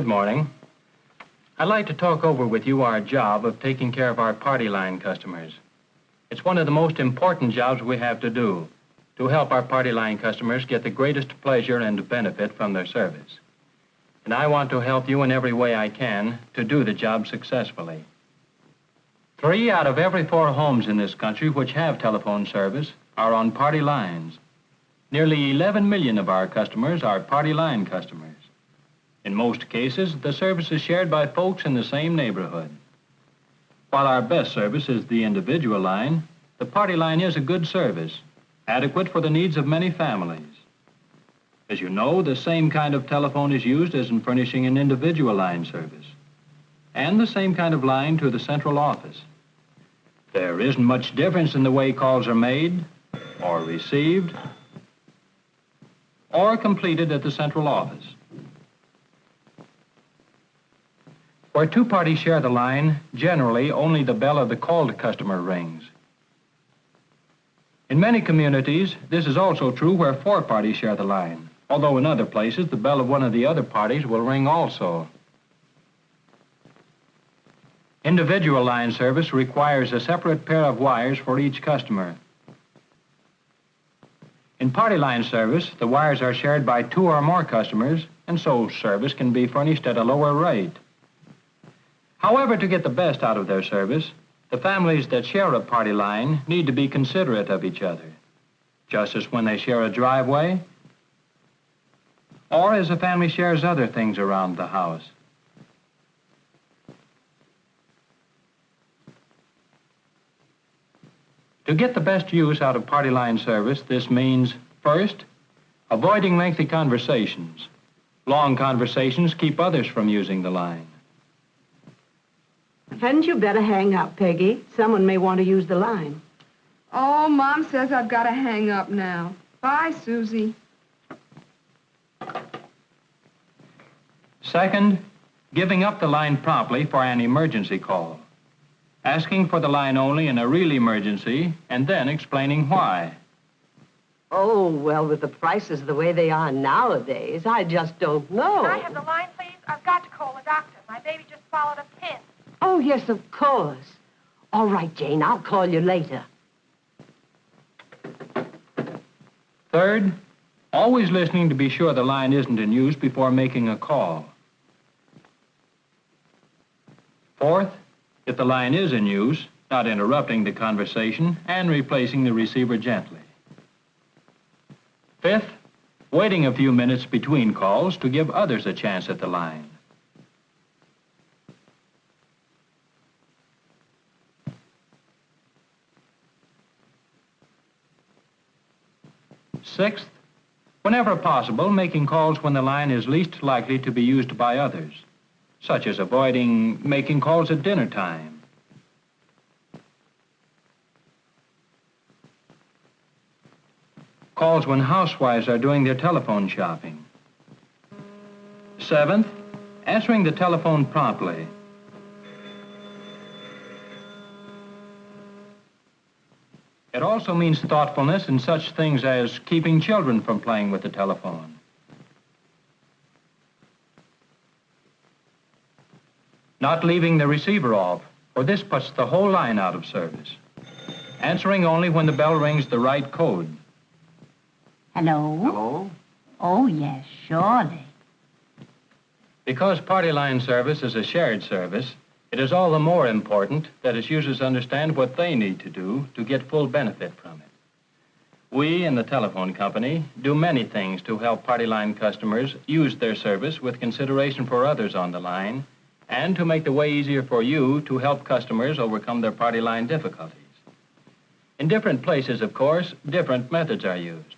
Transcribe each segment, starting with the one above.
Good morning. I'd like to talk over with you our job of taking care of our party line customers. It's one of the most important jobs we have to do, to help our party line customers get the greatest pleasure and benefit from their service. And I want to help you in every way I can to do the job successfully. 3 out of every 4 homes in this country which have telephone service are on party lines. Nearly 11 million of our customers are party line customers. In most cases, the service is shared by folks in the same neighborhood. While our best service is the individual line, the party line is a good service, adequate for the needs of many families. As you know, the same kind of telephone is used as in furnishing an individual line service, and the same kind of line to the central office. There isn't much difference in the way calls are made, or received, or completed at the central office. Where 2 parties share the line, generally only the bell of the called customer rings. In many communities, this is also true where 4 parties share the line, although in other places the bell of one of the other parties will ring also. Individual line service requires a separate pair of wires for each customer. In party line service, the wires are shared by 2 or more customers, and so service can be furnished at a lower rate. However, to get the best out of their service, the families that share a party line need to be considerate of each other, just as when they share a driveway, or as a family shares other things around the house. To get the best use out of party line service, this means, first, avoiding lengthy conversations. Long conversations keep others from using the line. Hadn't you better hang up, Peggy? Someone may want to use the line. Oh, Mom says I've got to hang up now. Bye, Susie. Second, giving up the line promptly for an emergency call. Asking for the line only in a real emergency, and then explaining why. Oh, well, with the prices the way they are nowadays, I just don't know. Can I have the line, please? I've got to call the doctor. My baby just swallowed a pin. Oh, yes, of course. All right, Jane, I'll call you later. Third, always listening to be sure the line isn't in use before making a call. Fourth, if the line is in use, not interrupting the conversation and replacing the receiver gently. Fifth, waiting a few minutes between calls to give others a chance at the line. Sixth, whenever possible, making calls when the line is least likely to be used by others, such as avoiding making calls at dinner time. Calls when housewives are doing their telephone shopping. Seventh, answering the telephone promptly. It also means thoughtfulness in such things as keeping children from playing with the telephone. Not leaving the receiver off, for this puts the whole line out of service. Answering only when the bell rings the right code. Hello? Hello? Oh, yes, surely. Because party line service is a shared service, it is all the more important that its users understand what they need to do to get full benefit from it. We in the telephone company do many things to help party line customers use their service with consideration for others on the line and to make the way easier for you to help customers overcome their party line difficulties. In different places, of course, different methods are used.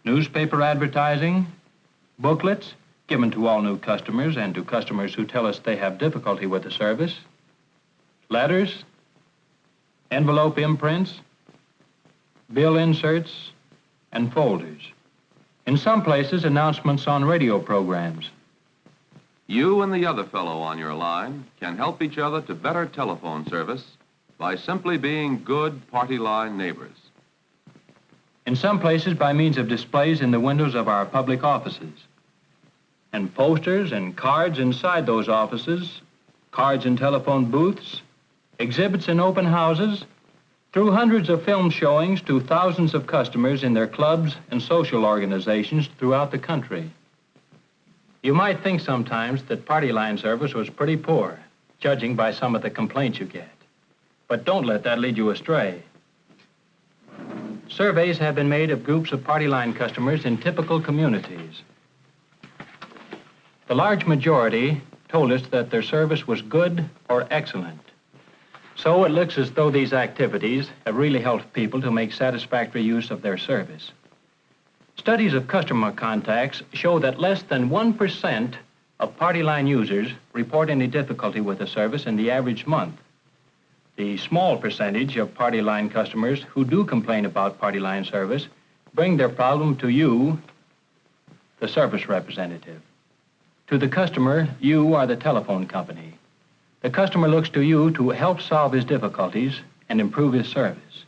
Newspaper advertising, booklets, given to all new customers and to customers who tell us they have difficulty with the service, letters, envelope imprints, bill inserts, and folders. In some places, announcements on radio programs. You and the other fellow on your line can help each other to better telephone service by simply being good party line neighbors. In some places, by means of displays in the windows of our public offices. and posters and cards inside those offices, cards in telephone booths, exhibits in open houses, through hundreds of film showings to thousands of customers in their clubs and social organizations throughout the country. You might think sometimes that party line service was pretty poor, judging by some of the complaints you get. But don't let that lead you astray. Surveys have been made of groups of party line customers in typical communities. The large majority told us that their service was good or excellent. So it looks as though these activities have really helped people to make satisfactory use of their service. Studies of customer contacts show that less than 1% of party line users report any difficulty with the service in the average month. The small percentage of party line customers who do complain about party line service bring their problem to you, the service representative. To the customer, you are the telephone company. The customer looks to you to help solve his difficulties and improve his service.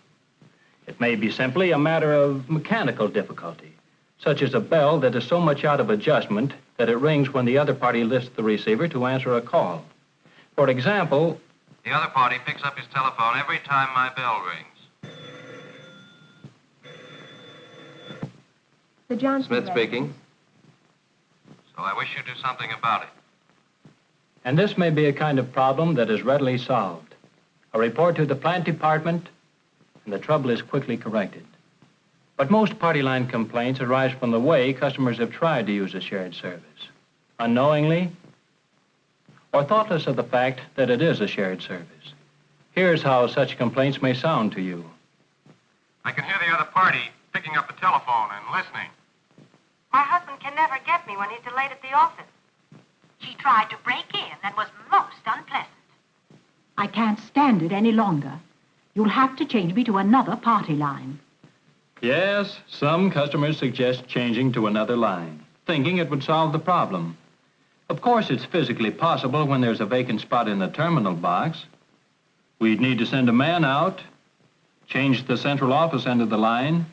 It may be simply a matter of mechanical difficulty, such as a bell that is so much out of adjustment that it rings when the other party lifts the receiver to answer a call. For example, the other party picks up his telephone every time my bell rings. The Johnson Smith residence. speaking. So I wish you'd do something about it. and this may be a kind of problem that is readily solved. A report to the plant department, and the trouble is quickly corrected. But most party line complaints arise from the way customers have tried to use a shared service, unknowingly or thoughtless of the fact that it is a shared service. Here's how such complaints may sound to you. I can hear the other party picking up the telephone and listening. My husband can never get me when he's delayed at the office. He tried to break in and was most unpleasant. I can't stand it any longer. You'll have to change me to another party line. Yes, some customers suggest changing to another line, thinking it would solve the problem. Of course, it's physically possible when there's a vacant spot in the terminal box. We'd need to send a man out, change the central office end of the line,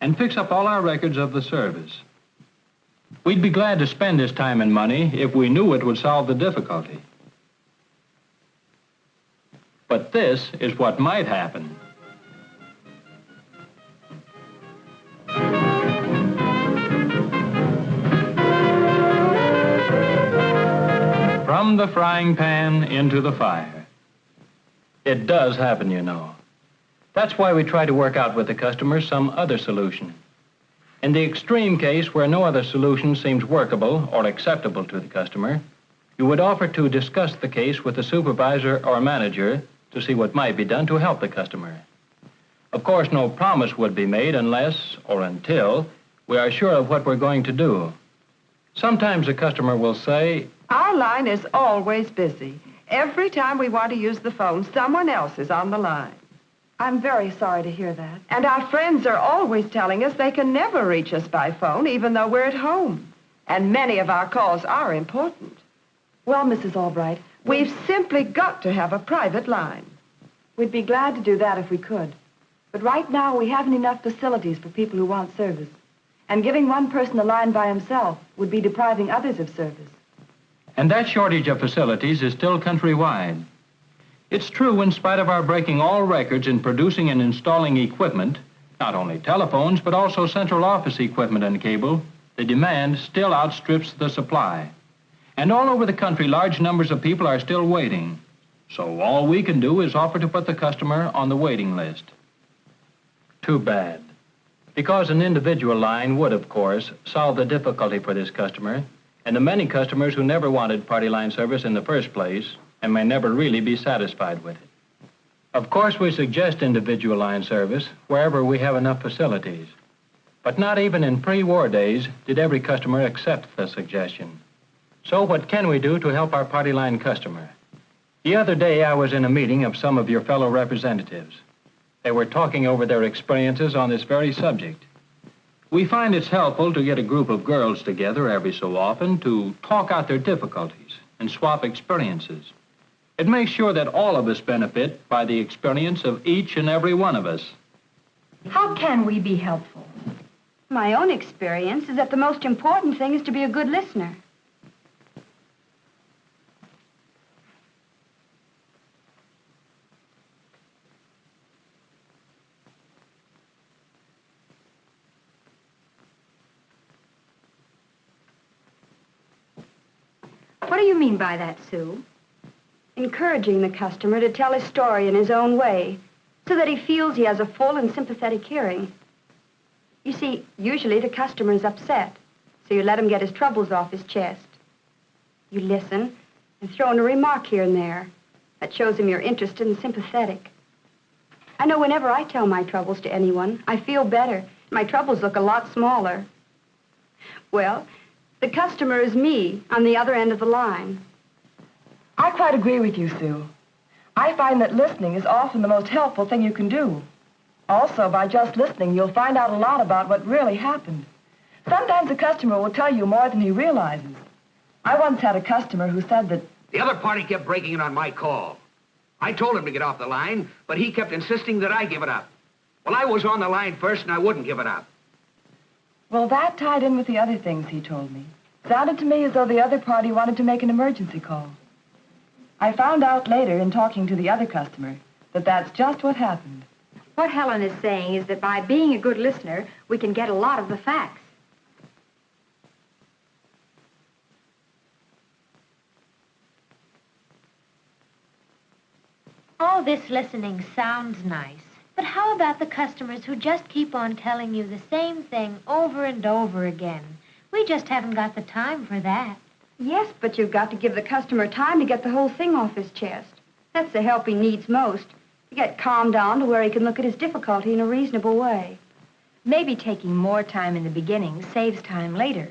and fix up all our records of the service. We'd be glad to spend this time and money if we knew it would solve the difficulty. But this is what might happen. From the frying pan into the fire. It does happen, you know. That's why we try to work out with the customer some other solution. In the extreme case where no other solution seems workable or acceptable to the customer, you would offer to discuss the case with the supervisor or manager to see what might be done to help the customer. Of course, no promise would be made unless or until we are sure of what we're going to do. Sometimes a customer will say, Our line is always busy. Every time we want to use the phone, someone else is on the line. I'm very sorry to hear that. And our friends are always telling us they can never reach us by phone, even though we're at home. And many of our calls are important. Well, Mrs. Albright, We've simply got to have a private line. we'd be glad to do that if we could. But right now, we haven't enough facilities for people who want service. And giving one person a line by himself would be depriving others of service. and that shortage of facilities is still countrywide. It's true, in spite of our breaking all records in producing and installing equipment, not only telephones, but also central office equipment and cable, the demand still outstrips the supply. And all over the country, large numbers of people are still waiting. So all we can do is offer to put the customer on the waiting list. Too bad. Because an individual line would, of course, solve the difficulty for this customer and the many customers who never wanted party line service in the first place and may never really be satisfied with it. Of course, we suggest individual line service wherever we have enough facilities. But not even in pre-war days did every customer accept the suggestion. So what can we do to help our party line customer? The other day, I was in a meeting of some of your fellow representatives. They were talking over their experiences on this very subject. We find it's helpful to get a group of girls together every so often to talk out their difficulties and swap experiences. It makes sure that all of us benefit by the experience of each and every one of us. How can we be helpful? My own experience is that the most important thing is to be a good listener. What do you mean by that, Sue? Encouraging the customer to tell his story in his own way, so that he feels he has a full and sympathetic hearing. You see, usually the customer is upset, so you let him get his troubles off his chest. You listen and throw in a remark here and there that shows him you're interested and sympathetic. I know whenever I tell my troubles to anyone, I feel better. My troubles look a lot smaller. Well, the customer is me on the other end of the line. I quite agree with you, Sue. I find that listening is often the most helpful thing you can do. Also, by just listening, you'll find out a lot about what really happened. Sometimes a customer will tell you more than he realizes. I once had a customer who said that... The other party kept breaking in on my call. I told him to get off the line, but he kept insisting that I give it up. Well, I was on the line first, and I wouldn't give it up. Well, that tied in with the other things he told me. Sounded to me as though the other party wanted to make an emergency call. I found out later in talking to the other customer that that's just what happened. What Helen is saying is that by being a good listener, we can get a lot of the facts. All this listening sounds nice, but how about the customers who just keep on telling you the same thing over and over again? We just haven't got the time for that. Yes, but you've got to give the customer time to get the whole thing off his chest. That's the help he needs most, to get calmed down to where he can look at his difficulty in a reasonable way. Maybe taking more time in the beginning saves time later.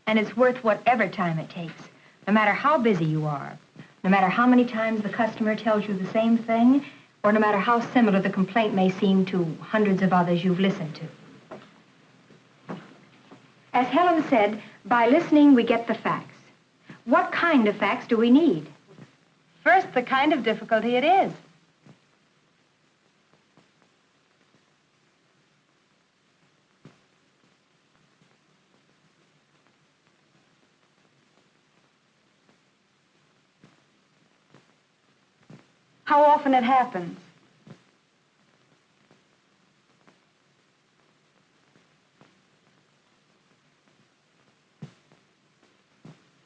And it's worth whatever time it takes, no matter how busy you are, no matter how many times the customer tells you the same thing, or no matter how similar the complaint may seem to hundreds of others you've listened to. As Helen said, by listening we get the facts. What kind of facts do we need? First, the kind of difficulty it is. How often it happens.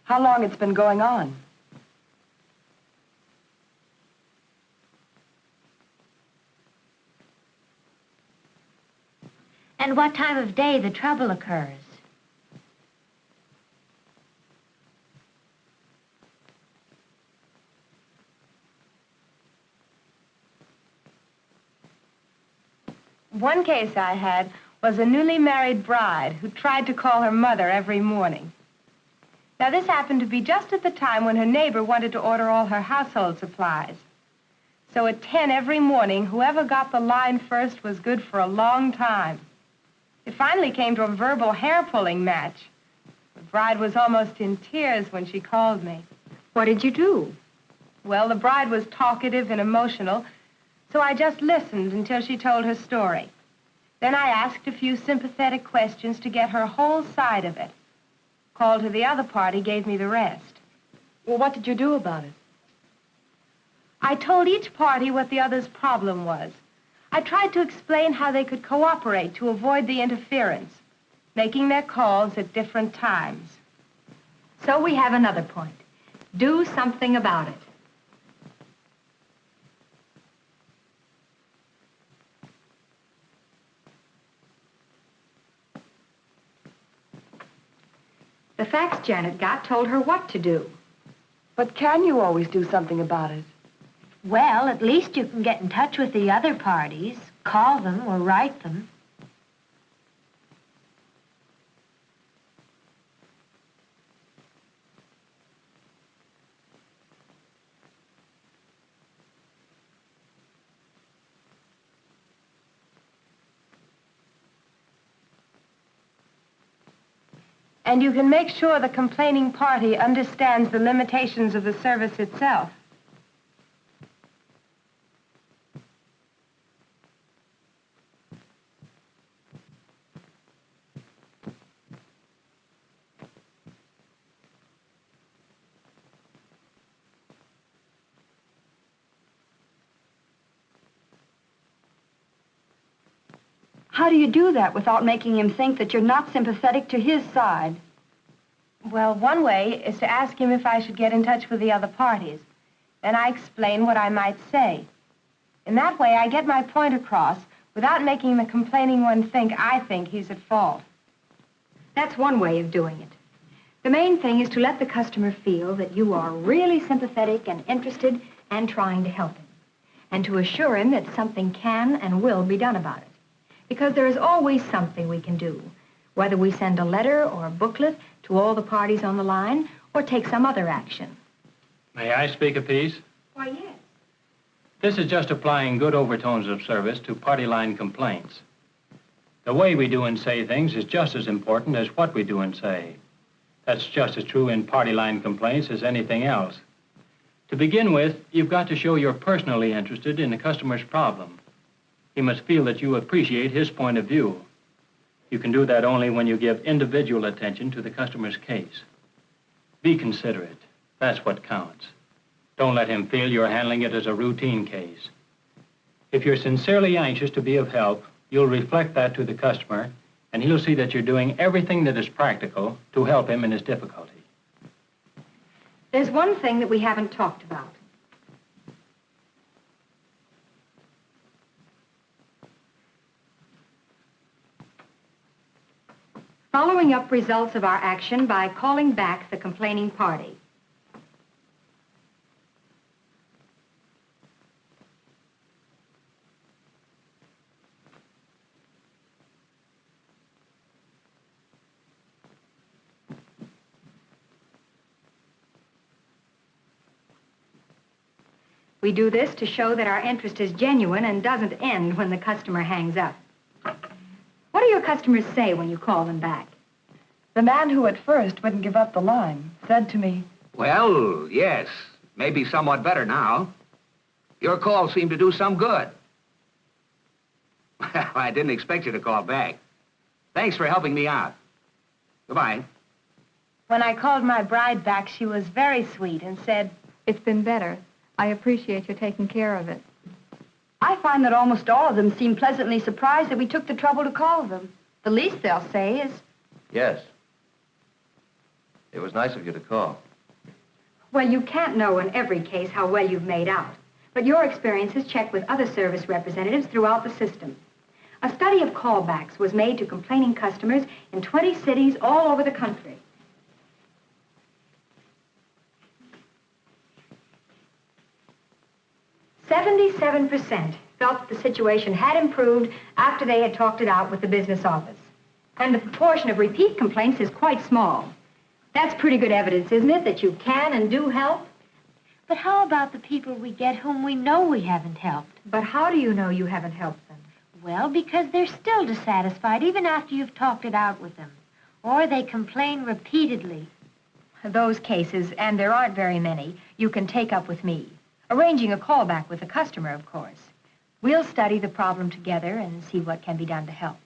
How long it's been going on. And what time of day the trouble occurs. One case I had was a newly married bride who tried to call her mother every morning. Now, this happened to be just at the time when her neighbor wanted to order all her household supplies. So at 10 every morning, whoever got the line first was good for a long time. It finally came to a verbal hair-pulling match. The bride was almost in tears when she called me. What did you do? Well, the bride was talkative and emotional, so I just listened until she told her story. Then I asked a few sympathetic questions to get her whole side of it. Called to the other party, gave me the rest. Well, what did you do about it? I told each party what the other's problem was. I tried to explain how they could cooperate to avoid the interference, making their calls at different times. So we have another point. Do something about it. The facts Janet got told her what to do. But can you always do something about it? Well, at least you can get in touch with the other parties, call them or write them. And you can make sure the complaining party understands the limitations of the service itself. How do you do that without making him think that you're not sympathetic to his side? Well, one way is to ask him if I should get in touch with the other parties. Then I explain what I might say. In that way, I get my point across without making the complaining one think I think he's at fault. That's one way of doing it. The main thing is to let the customer feel that you are really sympathetic and interested and trying to help him, and to assure him that something can and will be done about it. Because there is always something we can do, whether we send a letter or a booklet to all the parties on the line or take some other action. May I speak a piece? Why, yes. This is just applying good overtones of service to party line complaints. The way we do and say things is just as important as what we do and say. That's just as true in party line complaints as anything else. To begin with, you've got to show you're personally interested in the customer's problem. He must feel that you appreciate his point of view. You can do that only when you give individual attention to the customer's case. Be considerate. That's what counts. Don't let him feel you're handling it as a routine case. If you're sincerely anxious to be of help, you'll reflect that to the customer, and he'll see that you're doing everything that is practical to help him in his difficulty. There's one thing that we haven't talked about. Following up results of our action by calling back the complaining party. We do this to show that our interest is genuine and doesn't end when the customer hangs up. What do your customers say when you call them back? The man who at first wouldn't give up the line said to me, Well, yes, maybe somewhat better now. Your call seemed to do some good. Well, I didn't expect you to call back. Thanks for helping me out. Goodbye. When I called my bride back, she was very sweet and said, It's been better. I appreciate your taking care of it. I find that almost all of them seem pleasantly surprised that we took the trouble to call them. The least they'll say is, Yes. It was nice of you to call. Well, you can't know in every case how well you've made out, but your experience is checked with other service representatives throughout the system. A study of callbacks was made to complaining customers in 20 cities all over the country. "77% felt that the situation had improved after they had talked it out with the business office. And the proportion of repeat complaints is quite small. That's pretty good evidence, isn't it, that you can and do help? But how about the people we get whom we know we haven't helped? But how do you know you haven't helped them? Well, because they're still dissatisfied even after you've talked it out with them. Or they complain repeatedly. Those cases, and there aren't very many, you can take up with me. Arranging a callback with the customer, of course. We'll study the problem together and see what can be done to help.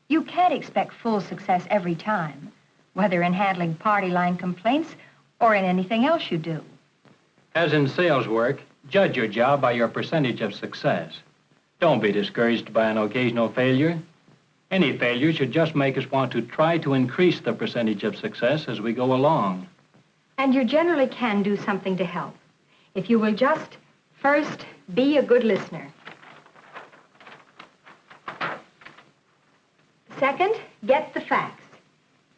You can't expect full success every time, whether in handling party line complaints or in anything else you do. As in sales work, judge your job by your percentage of success. Don't be discouraged by an occasional failure. Any failure should just make us want to try to increase the percentage of success as we go along. And you generally can do something to help. If you will just, first, be a good listener. Second, get the facts.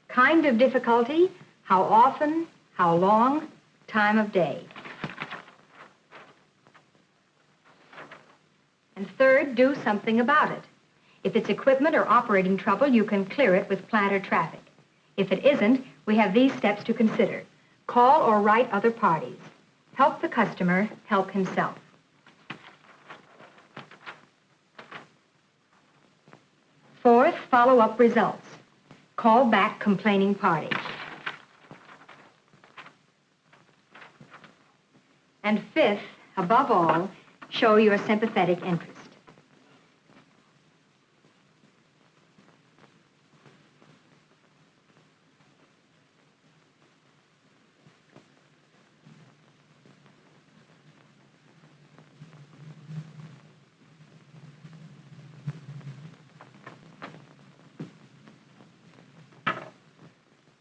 Kind of difficulty, how often, how long, time of day. And third, do something about it. If it's equipment or operating trouble, you can clear it with plant or traffic. If it isn't, we have these steps to consider. Call or write other parties. Help the customer help himself. Fourth, follow up results. Call back complaining party. And fifth, above all, show your sympathetic interest.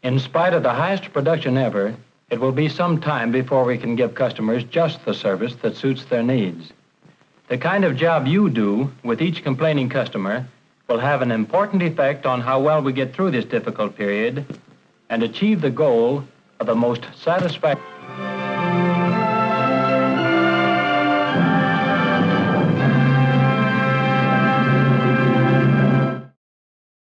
In spite of the highest production ever, it will be some time before we can give customers just the service that suits their needs. The kind of job you do with each complaining customer will have an important effect on how well we get through this difficult period and achieve the goal of the most satisfactory.